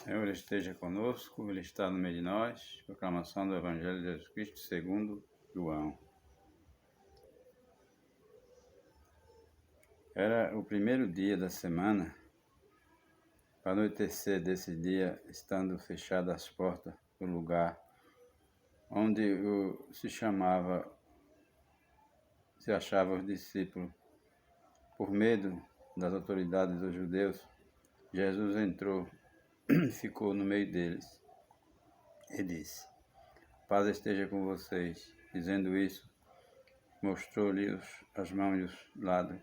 Senhor esteja conosco, Ele está no meio de nós. Proclamação do Evangelho de Jesus Cristo segundo João. Era o primeiro dia da semana. Ao anoitecer desse dia, estando fechadas as portas do lugar onde se achavam os discípulos, por medo das autoridades dos judeus, Jesus entrou e ficou no meio deles e disse: Paz esteja com vocês. Dizendo isso, mostrou-lhes as mãos e os lados.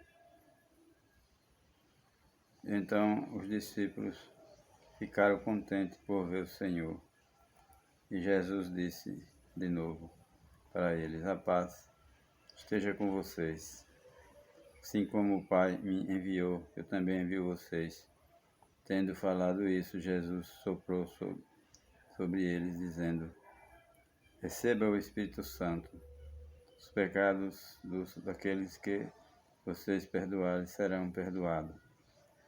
Então os discípulos ficaram contentes por ver o Senhor. E Jesus disse de novo para eles: A paz esteja com vocês. Assim como o Pai me enviou, eu também envio vocês. Tendo falado isso, Jesus soprou sobre eles, dizendo: Receba o Espírito Santo. Os pecados daqueles que vocês perdoarem serão perdoados.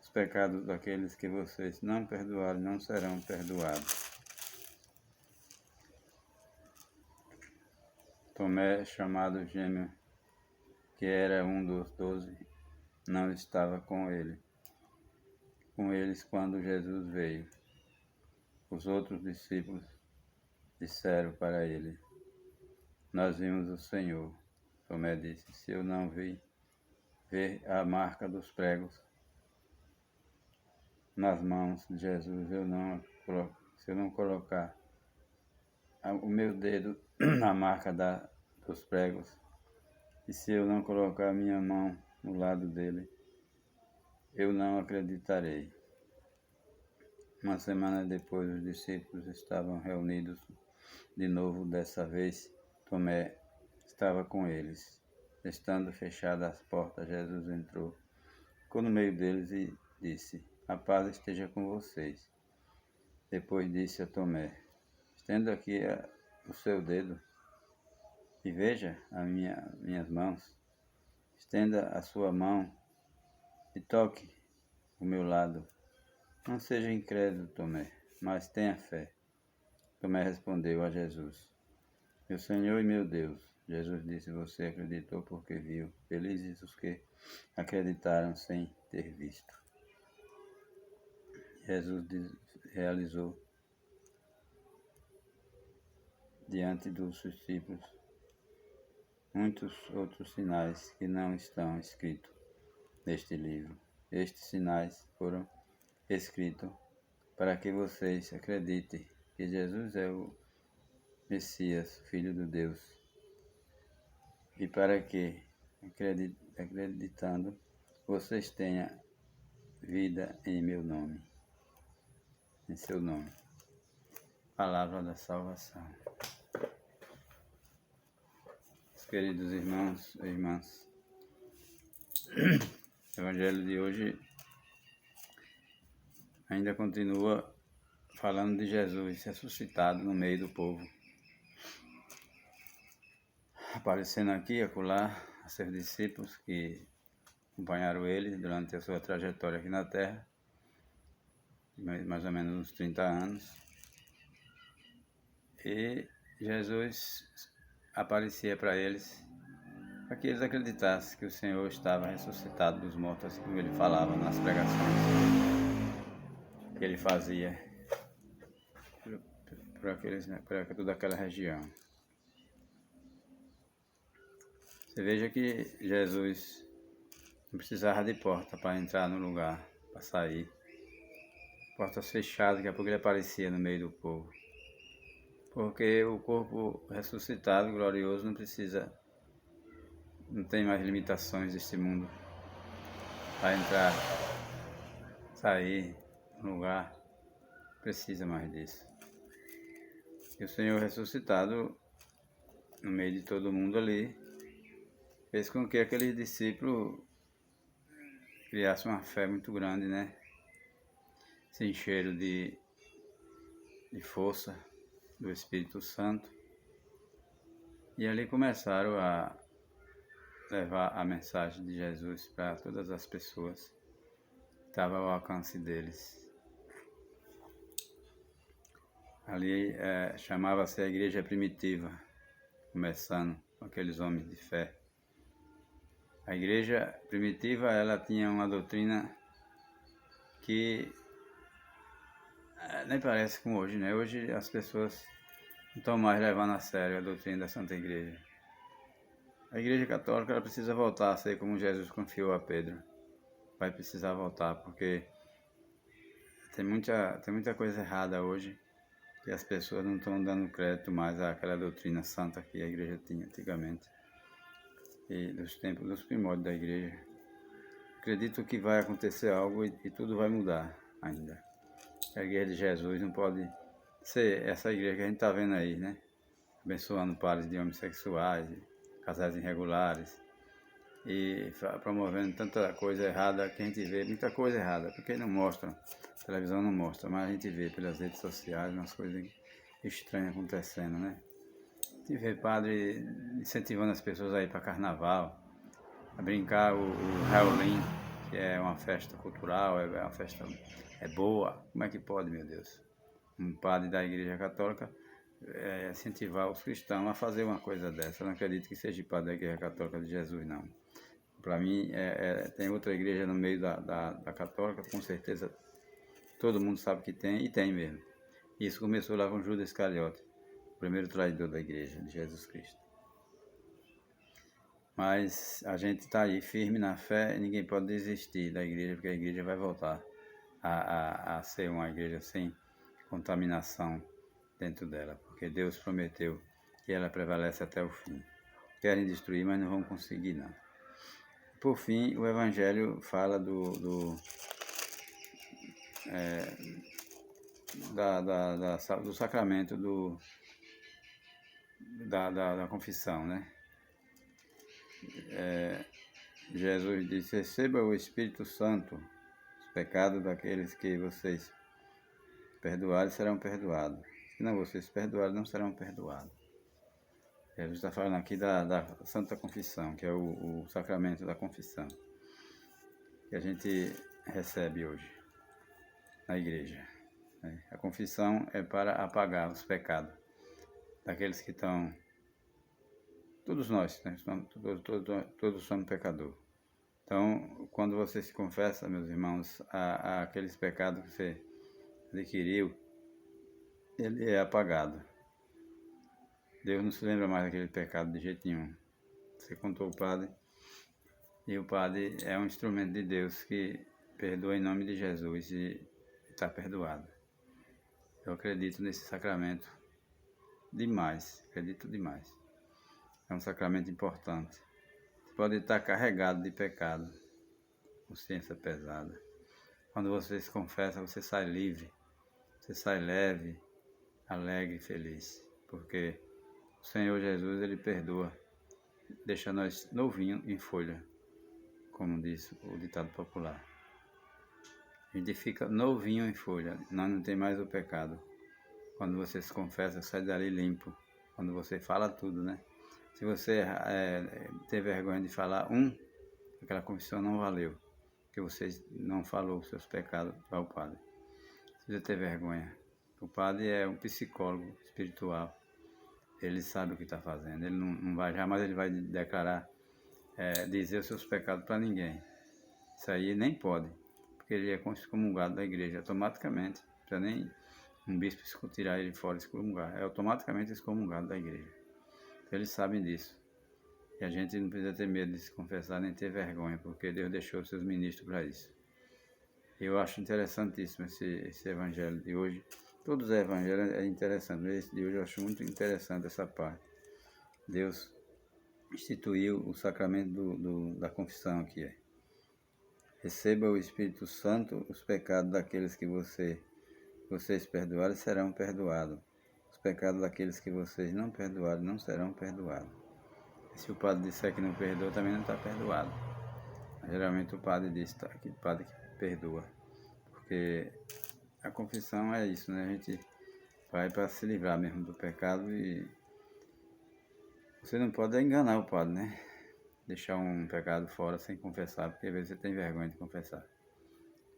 Os pecados daqueles que vocês não perdoarem não serão perdoados. Tomé, chamado Gêmeo, que era um dos 12, não estava com eles quando Jesus veio. Os outros discípulos disseram para ele: Nós vimos o Senhor. Tomé disse: Se eu não ver a marca dos pregos nas mãos de Jesus, se eu não colocar o meu dedo na marca dos pregos, e se eu não colocar a minha mão no lado dele, eu não acreditarei. Uma semana depois, os discípulos estavam reunidos de novo. Dessa vez, Tomé estava com eles. Estando fechadas as portas, Jesus entrou, ficou no meio deles e disse: A paz esteja com vocês. Depois disse a Tomé: Estenda aqui o seu dedo e veja as minhas mãos. Estenda a sua mão e toque o meu lado. Não seja incrédulo, Tomé, mas tenha fé. Tomé respondeu a Jesus: Meu Senhor e meu Deus. Jesus disse: Você acreditou porque viu. Felizes os que acreditaram sem ter visto. Jesus realizou diante dos discípulos muitos outros sinais que não estão escritos neste livro. Estes sinais foram escritos para que vocês acreditem que Jesus é o Messias, Filho de Deus, e para que, acreditando, vocês tenham vida em meu nome, em seu nome. Palavra da salvação. Queridos irmãos e irmãs, o Evangelho de hoje ainda continua falando de Jesus ressuscitado no meio do povo, aparecendo aqui e acolá a seus discípulos que acompanharam ele durante a sua trajetória aqui na Terra, mais ou menos uns 30 anos. E Jesus aparecia para eles, para que eles acreditassem que o Senhor estava ressuscitado dos mortos, assim como ele falava nas pregações que ele fazia por toda aquela região. Você veja que Jesus não precisava de porta para entrar no lugar, para sair. Portas fechadas, daqui a pouco ele aparecia no meio do povo. Porque o corpo ressuscitado, glorioso, não tem mais limitações deste mundo para entrar, sair no lugar, não precisa mais disso. E o Senhor ressuscitado no meio de todo mundo ali fez com que aqueles discípulos criassem uma fé muito grande, né? Se encheram de força do Espírito Santo e ali começaram a levar a mensagem de Jesus para todas as pessoas que estavam ao alcance deles. Ali chamava-se a igreja primitiva, começando com aqueles homens de fé. A igreja primitiva, ela tinha uma doutrina que nem parece com hoje, né? Hoje as pessoas não estão mais levando a sério a doutrina da Santa Igreja. A Igreja Católica, ela precisa voltar a ser como Jesus confiou a Pedro. Vai precisar voltar, porque tem muita coisa errada hoje, que as pessoas não estão dando crédito mais àquela doutrina santa que a igreja tinha antigamente, e dos tempos, dos primórdios da igreja. Acredito que vai acontecer algo e tudo vai mudar ainda. A igreja de Jesus não pode ser essa igreja que a gente está vendo aí, né? Abençoando pares de homossexuais, casais irregulares, e promovendo tanta coisa errada que a gente vê, muita coisa errada, porque não mostram, a televisão não mostra, mas a gente vê pelas redes sociais umas coisas estranhas acontecendo, né? A gente vê padre incentivando as pessoas a ir para carnaval, a brincar o Halloween, que é uma festa cultural, é uma festa boa. Como é que pode, meu Deus? Um padre da Igreja Católica incentivar os cristãos a fazer uma coisa dessa. Eu não acredito que seja padre da Igreja Católica de Jesus, não. Para mim, tem outra igreja no meio da católica, com certeza todo mundo sabe que tem, e tem mesmo. Isso começou lá com Judas Iscariote, o primeiro traidor da igreja de Jesus Cristo. Mas a gente está aí firme na fé e ninguém pode desistir da igreja, porque a igreja vai voltar a ser uma igreja sem contaminação dentro dela, porque Deus prometeu que ela prevalece até o fim. Querem destruir, mas não vão conseguir, não. Por fim, o Evangelho fala do sacramento da confissão, né? Jesus disse: receba o Espírito Santo, os pecados daqueles que vocês perdoarem serão perdoados. Se não vocês perdoarem, não serão perdoados. Jesus está falando aqui da Santa Confissão, que é o sacramento da confissão, que a gente recebe hoje na igreja. A confissão é para apagar os pecados daqueles que estão... Todos nós, né? Todos somos pecadores. Então, quando você se confessa, meus irmãos, aqueles pecados que você adquiriu, ele é apagado. Deus não se lembra mais daquele pecado de jeito nenhum. Você contou o padre, e o padre é um instrumento de Deus que perdoa em nome de Jesus e está perdoado. Eu acredito nesse sacramento demais, acredito demais. É um sacramento importante. Você pode estar carregado de pecado, consciência pesada. Quando você se confessa, você sai livre, você sai leve, alegre e feliz, porque o Senhor Jesus, ele perdoa, deixa nós novinho em folha, como diz o ditado popular. A gente fica novinho em folha, nós não tem mais o pecado. Quando você se confessa, sai dali limpo. Quando você fala tudo, né? Se você ter vergonha de falar aquela confissão não valeu, porque você não falou os seus pecados ao padre. Se você ter vergonha, o padre é um psicólogo espiritual. Ele sabe o que está fazendo. Ele não vai, jamais ele vai declarar, dizer os seus pecados para ninguém. Isso aí nem pode, porque ele é excomungado da igreja automaticamente. Não precisa nem um bispo tirar ele fora e excomungar. É automaticamente excomungado da igreja. Então eles sabem disso. E a gente não precisa ter medo de se confessar nem ter vergonha, porque Deus deixou os seus ministros para isso. Eu acho interessantíssimo esse evangelho de hoje. Todos os evangelhos é interessante, mas esse de hoje eu acho muito interessante essa parte. Deus instituiu o sacramento da confissão aqui. Receba o Espírito Santo, os pecados daqueles que vocês perdoarem serão perdoados. Os pecados daqueles que vocês não perdoarem não serão perdoados. E se o padre disser que não perdoa, também não está perdoado. Geralmente o padre diz que o padre que perdoa. Porque a confissão é isso, né? A gente vai para se livrar mesmo do pecado e você não pode enganar o padre, né? Deixar um pecado fora sem confessar, porque às vezes você tem vergonha de confessar.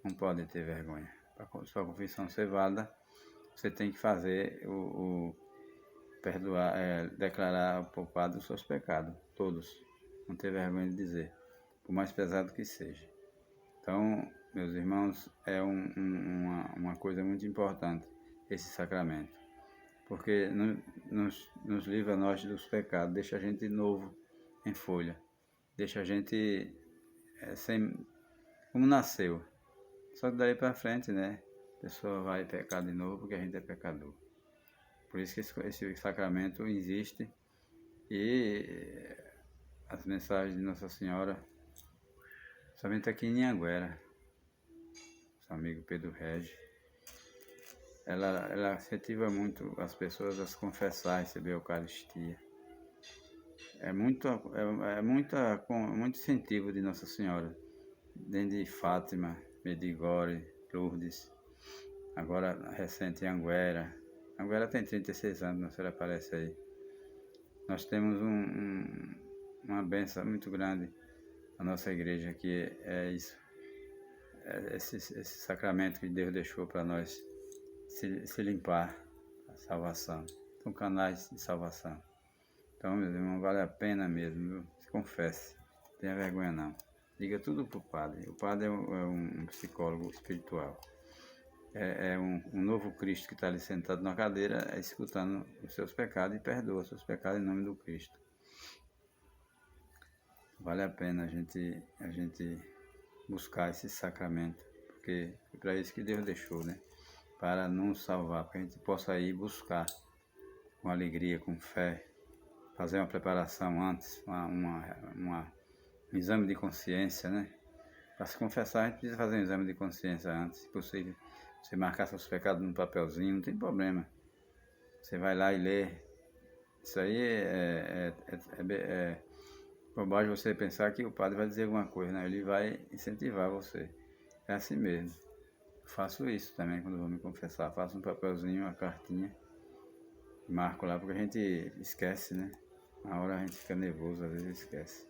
Não pode ter vergonha. Para sua confissão ser válida, você tem que fazer perdoar, declarar ao Padre os seus pecados, todos. Não ter vergonha de dizer, por mais pesado que seja. Então, meus irmãos, é uma coisa muito importante esse sacramento, porque nos livra nós dos pecados, deixa a gente novo em folha, deixa a gente como nasceu. Só que daí para frente, né, a pessoa vai pecar de novo porque a gente é pecador. Por isso que esse sacramento existe e as mensagens de Nossa Senhora, somente aqui em Anhanguera, seu amigo Pedro Regis, ela incentiva muito as pessoas a se confessar, receber a Eucaristia. Muito incentivo de Nossa Senhora, desde Fátima, Medigore, Lourdes, agora recente em Anguera. Anguera tem 36 anos, a senhora aparece aí. Nós temos uma bênção muito grande na nossa igreja, que é isso, esse sacramento que Deus deixou para nós se limpar, a salvação. São canais de salvação. Então, meus irmãos, vale a pena mesmo, viu? Se confesse, não tenha vergonha não. Diga tudo para o padre. O padre é um psicólogo espiritual. É um novo Cristo que está ali sentado na cadeira, escutando os seus pecados e perdoa os seus pecados em nome do Cristo. Vale a pena a gente buscar esse sacramento, porque é para isso que Deus deixou, né? Para nos salvar, para que a gente possa ir buscar com alegria, com fé, fazer uma preparação antes, um exame de consciência, né? Para se confessar, a gente precisa fazer um exame de consciência antes, se possível. Você marcar seus pecados num papelzinho, não tem problema. Você vai lá e lê. Isso aí é bobagem você pensar que o padre vai dizer alguma coisa, né? Ele vai incentivar você. É assim mesmo. Eu faço isso também quando vou me confessar. Faço um papelzinho, uma cartinha, marco lá, porque a gente esquece, né? Na hora a gente fica nervoso, às vezes esquece.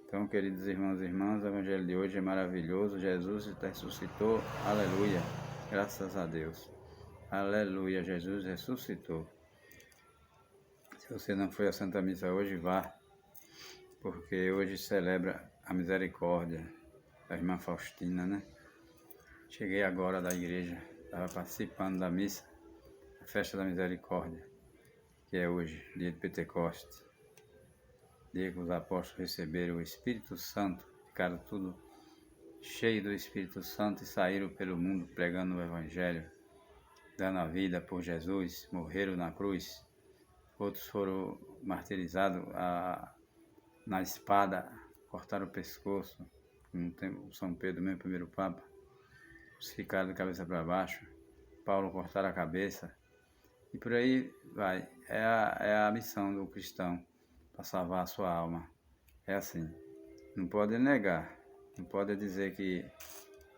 Então, queridos irmãos e irmãs, o evangelho de hoje é maravilhoso. Jesus ressuscitou. Aleluia. Graças a Deus. Aleluia. Jesus ressuscitou. Se você não foi à Santa Missa hoje, vá. Porque hoje celebra a misericórdia da irmã Faustina, né? Cheguei agora da igreja. Estava participando da missa. A festa da misericórdia. Que é hoje, dia de Pentecostes. Dia que os apóstolos receberam o Espírito Santo, ficaram tudo cheio do Espírito Santo e saíram pelo mundo pregando o Evangelho, dando a vida por Jesus, morreram na cruz. Outros foram martirizados na espada, cortaram o pescoço, como tem São Pedro, mesmo primeiro Papa. Os ficaram de cabeça para baixo, Paulo cortaram a cabeça, e por aí vai. É a missão do cristão, para salvar a sua alma. É assim, não pode negar, não pode dizer que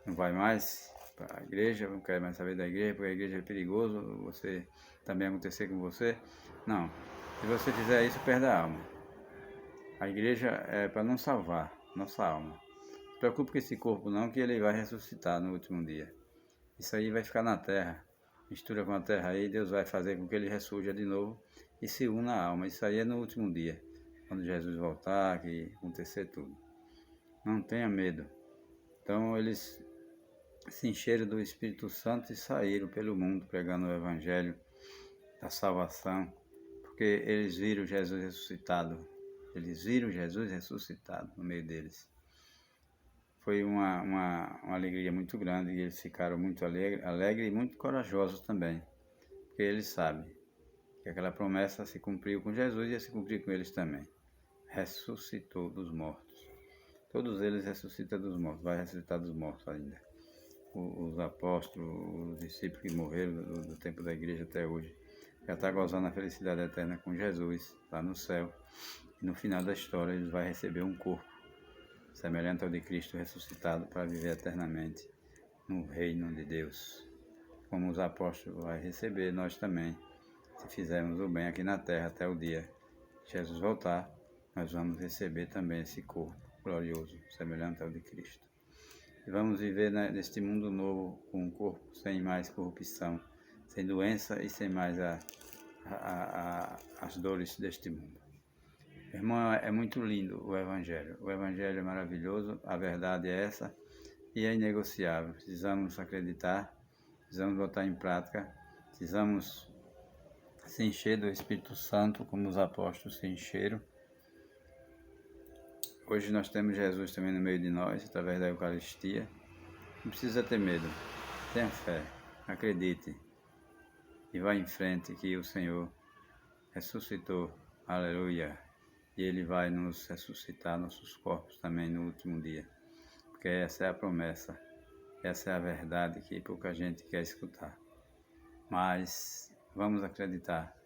não vai mais para a igreja, não quer mais saber da igreja, porque a igreja é perigoso, você também acontecer com você. Não, se você fizer isso, perde a alma. A igreja é para não salvar nossa alma. Não se preocupe com esse corpo não, que ele vai ressuscitar no último dia. Isso aí vai ficar na terra, mistura com a terra aí, Deus vai fazer com que ele ressurja de novo e se una à alma. Isso aí é no último dia, quando Jesus voltar, que acontecer tudo. Não tenha medo. Então eles se encheram do Espírito Santo e saíram pelo mundo pregando o Evangelho da salvação, porque eles viram Jesus ressuscitado. Eles viram Jesus ressuscitado no meio deles. Foi uma alegria muito grande e eles ficaram muito alegres e muito corajosos também, porque eles sabem que aquela promessa se cumpriu com Jesus e ia se cumprir com eles também. Ressuscitou dos mortos. Todos eles ressuscitam dos mortos, vai ressuscitar dos mortos ainda. Os apóstolos, os discípulos que morreram do tempo da igreja até hoje, já está gozando a felicidade eterna com Jesus, lá no céu. E no final da história eles vão receber um corpo semelhante ao de Cristo ressuscitado para viver eternamente no reino de Deus. Como os apóstolos vão receber, nós também, se fizermos o bem aqui na terra até o dia que Jesus voltar, nós vamos receber também esse corpo glorioso, semelhante ao de Cristo. E vamos viver neste mundo novo com um corpo sem mais corrupção, sem doença e sem mais as dores deste mundo. Irmão, é muito lindo o Evangelho. O Evangelho é maravilhoso, a verdade é essa e é inegociável. Precisamos acreditar, precisamos botar em prática, precisamos se encher do Espírito Santo, como os apóstolos se encheram. Hoje nós temos Jesus também no meio de nós, através da Eucaristia. Não precisa ter medo, tenha fé, acredite e vá em frente que o Senhor ressuscitou, aleluia, e Ele vai nos ressuscitar nossos corpos também no último dia, porque essa é a promessa, essa é a verdade que pouca gente quer escutar, mas vamos acreditar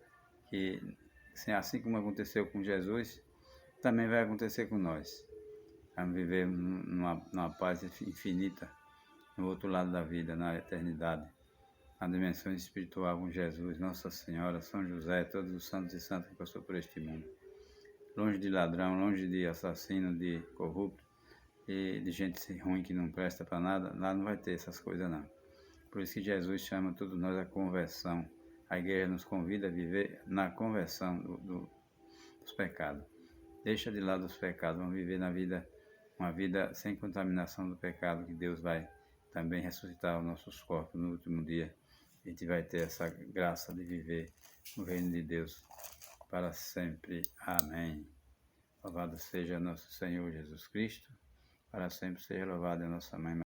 que assim como aconteceu com Jesus, também vai acontecer com nós. Vamos viver numa paz infinita, no outro lado da vida, na eternidade, na dimensão espiritual com Jesus, Nossa Senhora, São José, todos os santos e santas que passou por este mundo. Longe de ladrão, longe de assassino, de corrupto e de gente ruim que não presta para nada, lá não vai ter essas coisas não. Por isso que Jesus chama todos nós à conversão. A igreja nos convida a viver na conversão dos pecados. Deixa de lado os pecados, vamos viver uma vida sem contaminação do pecado, que Deus vai também ressuscitar os nossos corpos no último dia. A gente vai ter essa graça de viver no reino de Deus para sempre. Amém. Louvado seja nosso Senhor Jesus Cristo, para sempre seja louvado a nossa Mãe